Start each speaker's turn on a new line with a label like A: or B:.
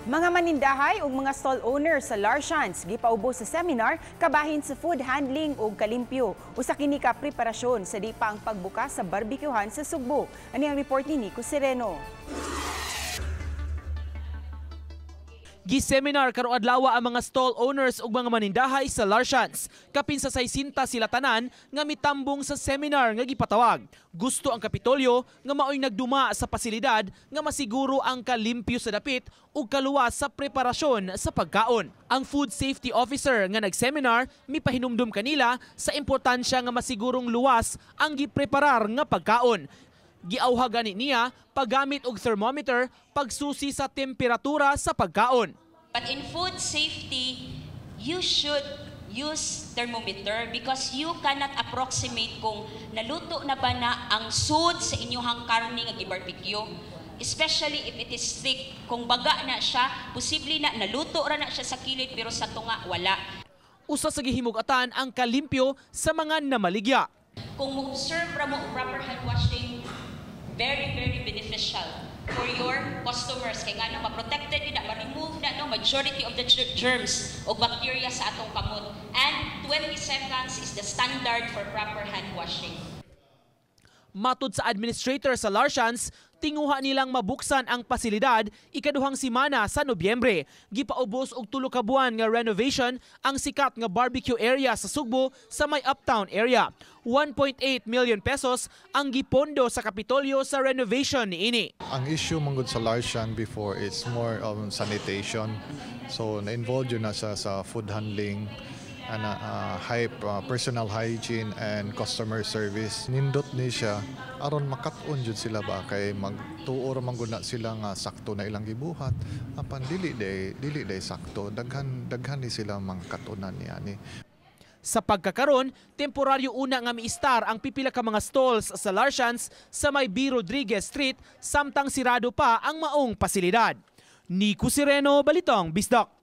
A: Mga manindahay ug mga stall owners sa Larshan's gipaubos sa seminar kabahin sa food handling ug kalimpyo. Usa kini ka preparasyon sa di pa ang pagbukas sa barbecuehan sa Sugbo. Ani ang report ni Nico Sereno.
B: Gi-seminar karong adlaw ang mga stall owners ug mga manindahay sa Larshan's. Kapin sa 60 sila tanan nga mitambong sa seminar nga gipatawag. Gusto ang Kapitolyo nga maoy nagduma sa pasilidad nga masiguro ang kalimpyo sa dapit ug kaluwas sa preparasyon sa pagkaon. Ang food safety officer nga nag-seminar mipahinumdum kanila sa importansya nga masigurong luwas ang gipreparar nga pagkaon. Giauha gani niya paggamit og thermometer pagsusi sa temperatura sa pagkaon.
C: But in food safety, you should use thermometer because you cannot approximate kung naluto na ba na ang sud sa inyong karne nga gi-barbecue. Especially if it is thick, kung baga na siya, posible na naluto ra na siya sa kilid pero sa tunga wala.
B: Usa sa gihimug-atan ang kalimpyo sa mga namaligya.
C: Kung mo-observe ra mo proper hand washing, very beneficial for your customers kay ngano ma-protected nila, ma-remove na no majority of the germs o bacteria sa atong kamot, and 20 seconds is the standard for proper hand washing.
B: Matud sa administrator sa Larshan's, tinguha nilang mabuksan ang pasilidad ikaduhang semana sa Nobyembre. Gipaubos og 3 ka buwan nga renovation ang sikat nga barbecue area sa Sugbo sa may uptown area. 1.8 million pesos ang gipondo sa Kapitolyo sa renovation niini.
D: Ang issue manggod sa Larshan before is more sanitation. So na-involved yun na sa food handling, personal hygiene and customer service. Nindot ni siya aron makat-on jud sila ba kay magtuor man gud na sila nga sakto na ilang gibuhat apan dili day sakto daghan ni sila mangkat-onan niani.
B: Sa pagkakaron, temporaryo una nga miistar ang pipila ka mga stalls sa Larshan's sa may B. Rodriguez Street samtang sirado pa ang maong pasilidad. Nico Sereno, Balitong Bisdak.